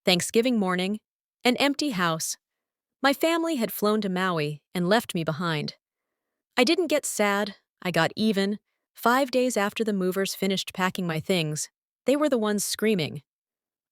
Thanksgiving morning, an empty house. My family had flown to Maui and left me behind. I didn't get sad, I got even. 5 days after the movers finished packing my things, they were the ones screaming.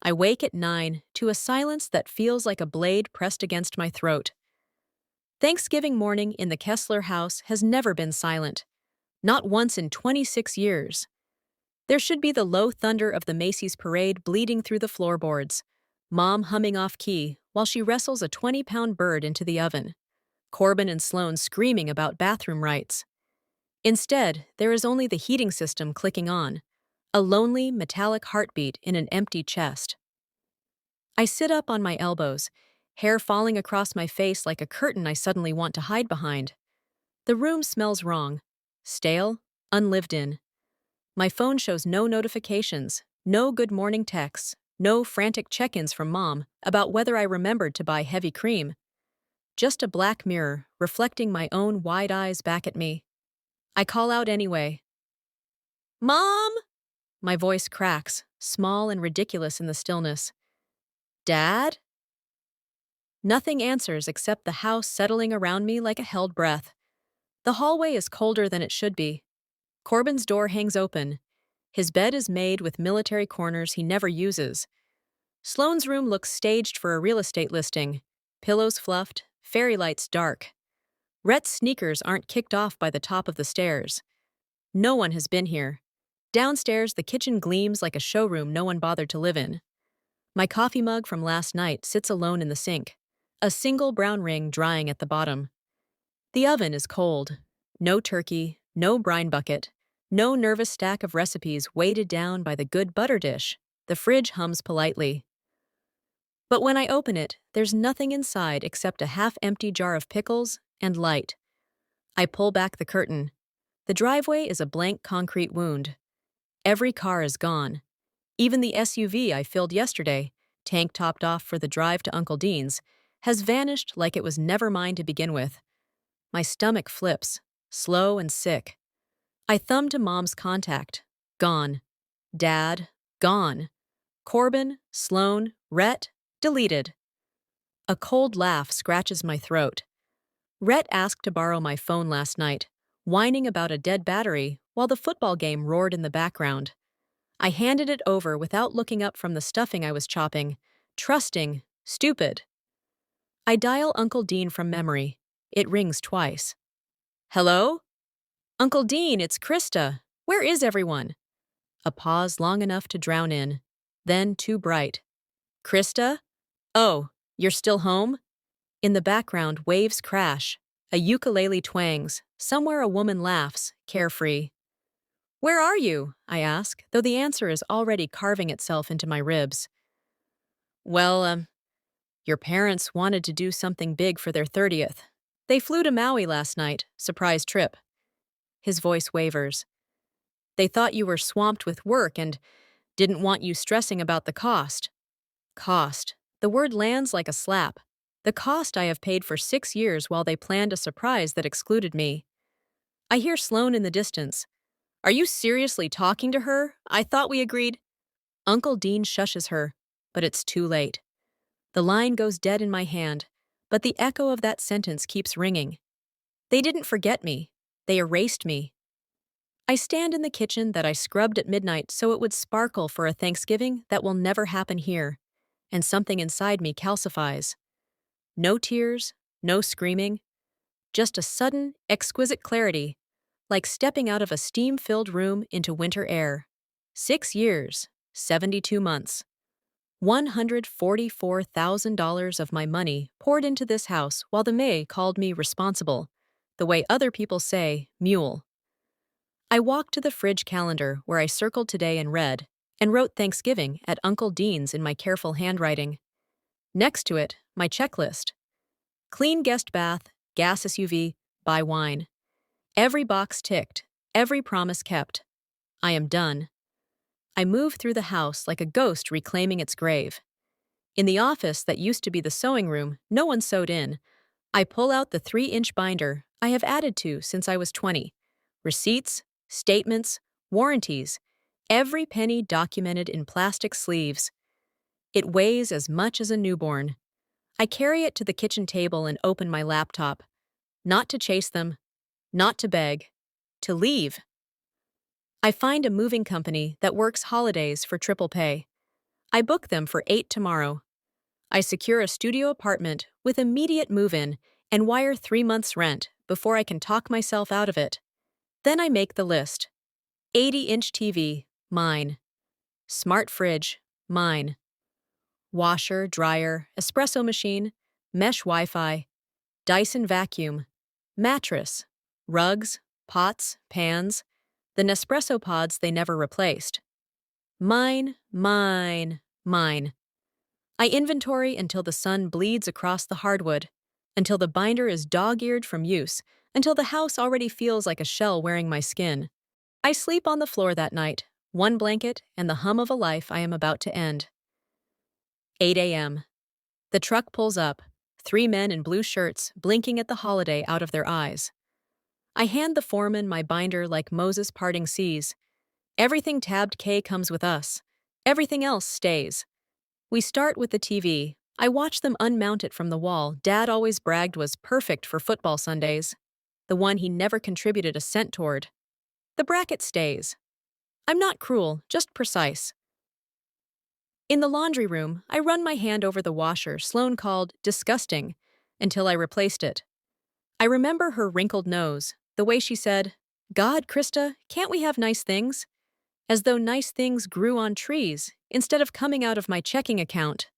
I wake at 9 to a silence that feels like a blade pressed against my throat. Thanksgiving morning in the Kessler house has never been silent. Not once in 26 years. There should be the low thunder of the Macy's parade bleeding through the floorboards. Mom humming off key while she wrestles a 20-pound bird into the oven. Corbin and Sloan screaming about bathroom rights. Instead, there is only the heating system clicking on. A lonely, metallic heartbeat in an empty chest. I sit up on my elbows, hair falling across my face like a curtain I suddenly want to hide behind. The room smells wrong. Stale, unlived in. My phone shows no notifications, no good morning texts, no frantic check-ins from Mom about whether I remembered to buy heavy cream. Just a black mirror reflecting my own wide eyes back at me. I call out anyway. Mom! My voice cracks, small and ridiculous in the stillness. Dad? Nothing answers except the house settling around me like a held breath. The hallway is colder than it should be. Corbin's door hangs open. His bed is made with military corners he never uses. Sloane's room looks staged for a real estate listing. Pillows fluffed, fairy lights dark. Rhett's sneakers aren't kicked off by the top of the stairs. No one has been here. Downstairs, the kitchen gleams like a showroom no one bothered to live in. My coffee mug from last night sits alone in the sink, a single brown ring drying at the bottom. The oven is cold. No turkey, no brine bucket, no nervous stack of recipes weighted down by the good butter dish. The fridge hums politely. But when I open it, there's nothing inside except a half-empty jar of pickles and light. I pull back the curtain. The driveway is a blank concrete wound. Every car is gone. Even the SUV I filled yesterday, tank topped off for the drive to Uncle Dean's, has vanished like it was never mine to begin with. My stomach flips, slow and sick. I thumb to Mom's contact. Gone. Dad, gone. Corbin, Sloan, Rhett, deleted. A cold laugh scratches my throat. Rhett asked to borrow my phone last night, whining about a dead battery while the football game roared in the background. I handed it over without looking up from the stuffing I was chopping, trusting, stupid. I dial Uncle Dean from memory. It rings twice. Hello? Uncle Dean, it's Krista. Where is everyone? A pause long enough to drown in, then too bright. Krista? Oh, you're still home? In the background, waves crash. A ukulele twangs. Somewhere a woman laughs, carefree. Where are you? I ask, though the answer is already carving itself into my ribs. Well, your parents wanted to do something big for their 30th. They flew to Maui last night, surprise trip. His voice wavers. They thought you were swamped with work and didn't want you stressing about the cost. Cost. The word lands like a slap. The cost I have paid for 6 years while they planned a surprise that excluded me. I hear Sloan in the distance. Are you seriously talking to her? I thought we agreed. Uncle Dean shushes her, but it's too late. The line goes dead in my hand, but the echo of that sentence keeps ringing. They didn't forget me. They erased me. I stand in the kitchen that I scrubbed at midnight so it would sparkle for a Thanksgiving that will never happen here, and something inside me calcifies. No tears, no screaming, just a sudden, exquisite clarity, like stepping out of a steam-filled room into winter air. 6 years, 72 months. $144,000 of my money poured into this house while the May called me responsible, the way other people say, mule. I walked to the fridge calendar where I circled today in red and wrote Thanksgiving at Uncle Dean's in my careful handwriting. Next to it, my checklist. Clean guest bath, gas SUV, buy wine. Every box ticked, every promise kept. I am done. I move through the house like a ghost reclaiming its grave. In the office that used to be the sewing room, no one sewed in. I pull out the 3-inch binder I have added to since I was 20. Receipts, statements, warranties, every penny documented in plastic sleeves. It weighs as much as a newborn. I carry it to the kitchen table and open my laptop. Not to chase them, not to beg, to leave. I find a moving company that works holidays for triple pay. I book them for 8 tomorrow. I secure a studio apartment with immediate move-in and wire 3 months' rent before I can talk myself out of it. Then I make the list. 80-inch TV, mine. Smart fridge, mine. Washer, dryer, espresso machine, mesh Wi-Fi, Dyson vacuum, mattress, rugs, pots, pans, the Nespresso pods they never replaced. Mine, mine, mine. I inventory until the sun bleeds across the hardwood, until the binder is dog-eared from use, until the house already feels like a shell wearing my skin. I sleep on the floor that night, one blanket and the hum of a life I am about to end. 8 a.m. The truck pulls up, 3 men in blue shirts blinking at the holiday out of their eyes. I hand the foreman my binder like Moses parting seas. Everything tabbed K comes with us. Everything else stays. We start with the TV. I watch them unmount it from the wall Dad always bragged was perfect for football Sundays. The one he never contributed a cent toward. The bracket stays. I'm not cruel, just precise. In the laundry room, I run my hand over the washer Sloane called disgusting until I replaced it. I remember her wrinkled nose, the way she said, "God, Krista, can't we have nice things?" As though nice things grew on trees instead of coming out of my checking account.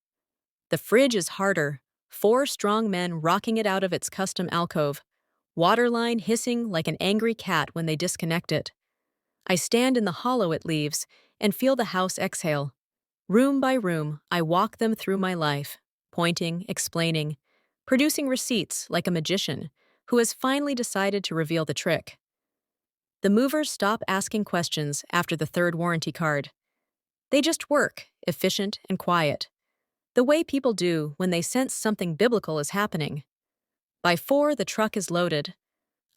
The fridge is harder, 4 strong men rocking it out of its custom alcove, waterline hissing like an angry cat when they disconnect it. I stand in the hollow it leaves and feel the house exhale. Room by room, I walk them through my life, pointing, explaining, producing receipts like a magician who has finally decided to reveal the trick. The movers stop asking questions after the 3rd warranty card. They just work, efficient and quiet, the way people do when they sense something biblical is happening. By 4, the truck is loaded.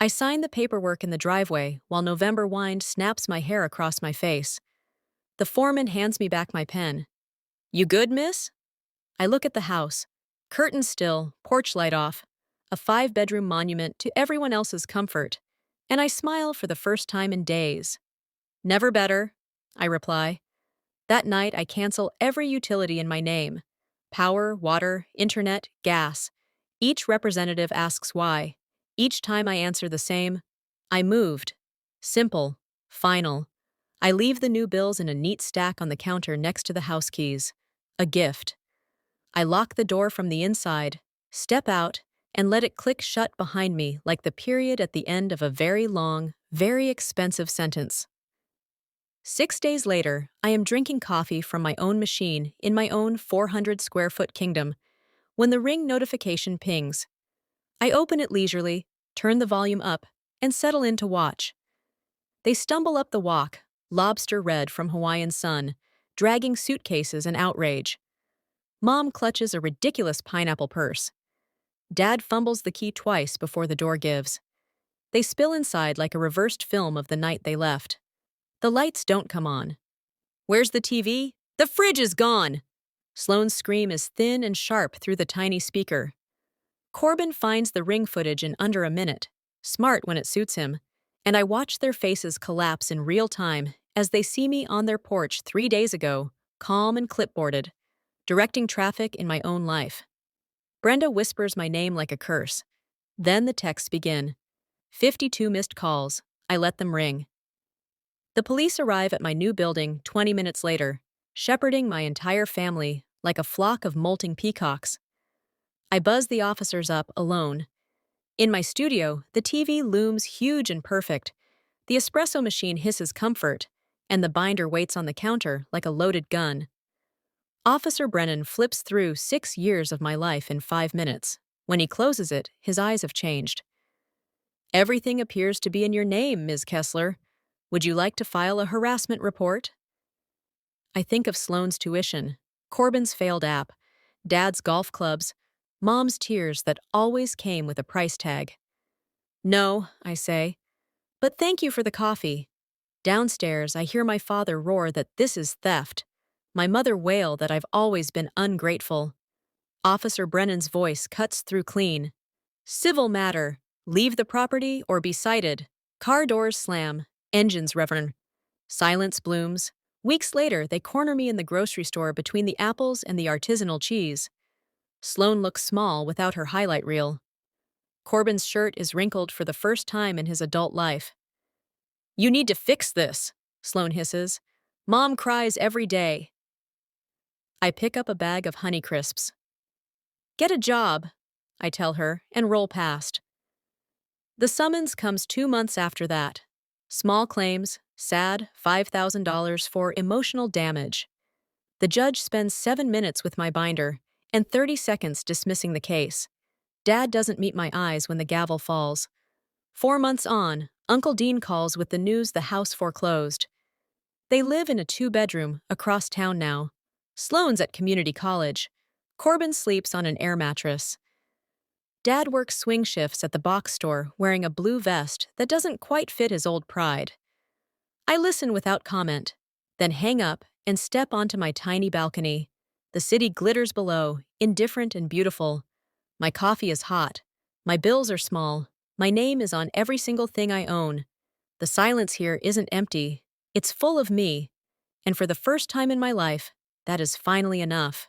I sign the paperwork in the driveway while November wind snaps my hair across my face. The foreman hands me back my pen. "You good, miss?" I look at the house. Curtains still, porch light off, a 5-bedroom monument to everyone else's comfort, and I smile for the first time in days. "Never better," I reply. That night I cancel every utility in my name. Power, water, internet, gas. Each representative asks why. Each time I answer the same. I moved. Simple. Final. I leave the new bills in a neat stack on the counter next to the house keys. A gift. I lock the door from the inside, step out, and let it click shut behind me like the period at the end of a very long, very expensive sentence. 6 days later, I am drinking coffee from my own machine in my own 400-square-foot kingdom when the Ring notification pings. I open it leisurely, turn the volume up, and settle in to watch. They stumble up the walk, lobster red from Hawaiian sun, dragging suitcases in outrage. Mom clutches a ridiculous pineapple purse. Dad fumbles the key twice before the door gives. They spill inside like a reversed film of the night they left. The lights don't come on. "Where's the TV?" "The fridge is gone!" Sloane's scream is thin and sharp through the tiny speaker. Corbin finds the Ring footage in under a minute, smart when it suits him, and I watch their faces collapse in real time as they see me on their porch 3 days ago, calm and clipboarded, directing traffic in my own life. Brenda whispers my name like a curse. Then the texts begin. 52 missed calls. I let them ring. The police arrive at my new building 20 minutes later, shepherding my entire family like a flock of molting peacocks. I buzz the officers up alone. In my studio, the TV looms huge and perfect. The espresso machine hisses comfort, and the binder waits on the counter like a loaded gun. Officer Brennan flips through 6 years of my life in 5 minutes. When he closes it, his eyes have changed. "Everything appears to be in your name, Ms. Kessler. Would you like to file a harassment report?" I think of Sloane's tuition, Corbin's failed app, Dad's golf clubs, Mom's tears that always came with a price tag. "No," I say, "but thank you for the coffee." Downstairs, I hear my father roar that this is theft. My mother wail that I've always been ungrateful. Officer Brennan's voice cuts through clean. Civil matter. Leave the property or be cited. Car doors slam. Engines revving. Silence blooms. Weeks later, they corner me in the grocery store between the apples and the artisanal cheese. Sloane looks small without her highlight reel. Corbin's shirt is wrinkled for the first time in his adult life. You need to fix this, Sloane hisses. Mom cries every day. I pick up a bag of Honeycrisps. Get a job, I tell her, and roll past. The summons comes 2 months after that. Small claims, sad $5,000 for emotional damage. The judge spends 7 minutes with my binder and 30 seconds dismissing the case. Dad doesn't meet my eyes when the gavel falls. 4 months on, Uncle Dean calls with the news the house foreclosed. They live in a 2-bedroom across town now. Sloane's at community college. Corbin sleeps on an air mattress. Dad works swing shifts at the box store wearing a blue vest that doesn't quite fit his old pride. I listen without comment, then hang up and step onto my tiny balcony. The city glitters below, indifferent and beautiful. My coffee is hot. My bills are small. My name is on every single thing I own. The silence here isn't empty. It's full of me. And for the first time in my life, that is finally enough.